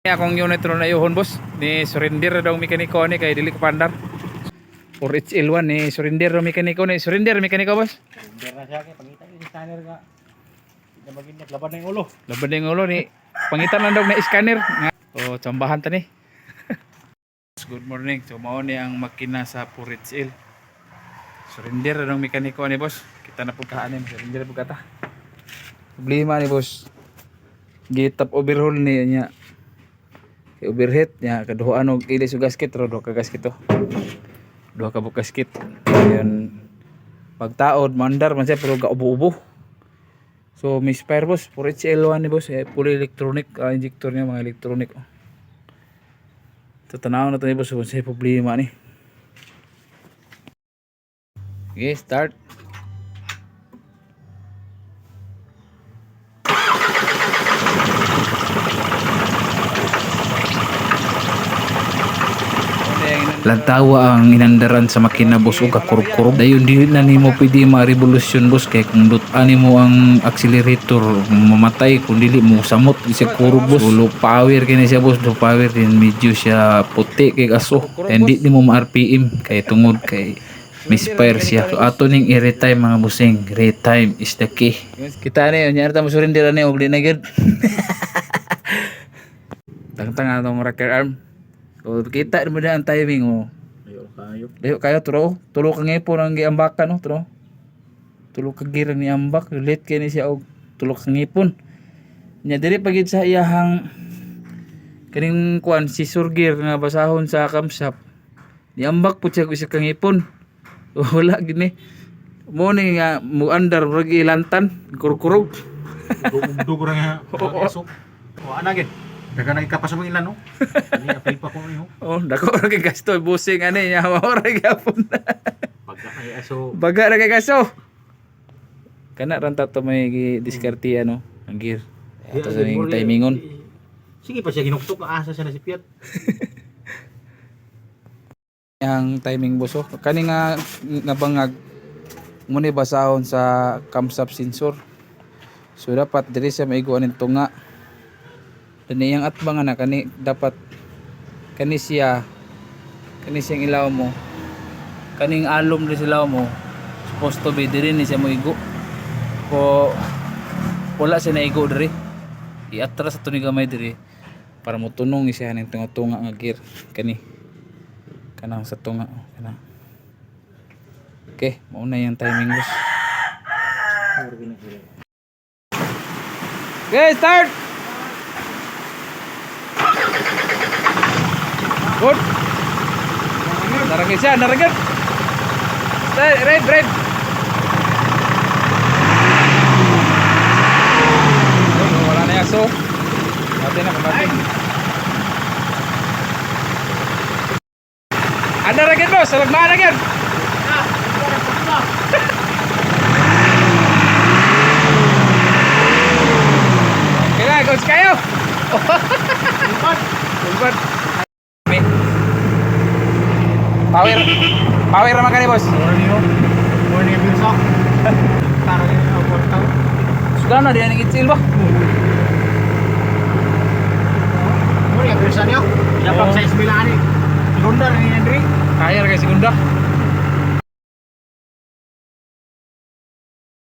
Akong unit ron na yuhon boss ni surrender daw mekaniko ni kay dili ko pandar. For HL1 ni surrender daw mekaniko ni surrender mekaniko boss. Surrender na siya kay pangita ni scanner nga. Hindi maginet laban na yung ulo. Laban na yung ulo ni pangitan lang daw na scanner. Oh, tsambahan ta ni. Good morning. So mao ni ang makina sa for HL. Surrender daw mekaniko ni boss. Kita na pugkaan ni surrender pugkata. Problema ni boss. Gitap overhaul ni nya. Overhead nya kaduhaan og ili sa gasket ro duha ka gasket to. Duha ka gasket. Ayan pagtaod mandar man siya pero gaubo-ubo. So misfire boss for HL1 ni boss fully electronic injector niya mga electronic. Tatanaw na to ni boss kung sa problema ni. Okay, start. Lantawa ang inandaran sa makina boss o kakurog-kurog. Dayon di na nimo pwede ma-revolusyon boss kay kung dutan mo ang accelerator mamatay kung dili mo samot isa kurog boss. So, low power kini siya boss, low power din medyo siya puti kay kaso. Hindi mo ma-RPM kay tungod kay misfire siya. So ato ning i-retime mga bossing. Retime is the key. Kita ni nya ta mo surrender ni og di na gid. Tangtang atong rocker arm. So kita mo na ang timing mo. Dayo kayo tro. Tulo ka ngipon ang giambakan no tro. Tulo ka gira ni ambak, late kay ni siya og tulo ka ngipon. Nya diri pagid sa iyahang kaning kuan si surgir nga basahon sa camshop. Ni ambak pud siya isa ka ngipon. Wala gid ni. Mo ni nga mo andar rag ilantan, kurkurog. Dugo ra nga. O ana gid. Daga na ikapas mo ilan no. Ani apil pa ko niyo. Oh, dako ra kay gasto busing ani nya mao ra gyapon. Pagka kay aso. Baga ra kay gasto. Kana ran tato may diskarte ano, ang gear. Ato sa ning timingon. Sige pa siya ginuktok na asa siya na si Piat. Yang timing boso kani nga bangag mo ni basahon sa camshaft sensor. So dapat diri sa maigo aning tunga. Dan yang atbang na kani dapat kani siyang ilaw mo. Kaning alom di silaw mo. Supposed to be diri ni siya mo igo. Po wala siya na igo diri. Iatras ato ni gamay diri para mo tunong siya ning tunga nga gear kani. Kanang sa tunga kana. Okay, mao na yung timing boss. Okay, start. Good. Naragin siya, naragin. Stay, red. Wala na yaso. Natin na kamating. Ada lagi bos, salag mana lagi? Kaya, coach kayo. Umpat. Power naman kani bos. Morning Bilsok. Taro ni workout. Sudah na dia ning itsil ba? Morning Bilsok niyo. Dapat sa isbilan ni. Segunda ni Henry. Kaya ra kay segunda.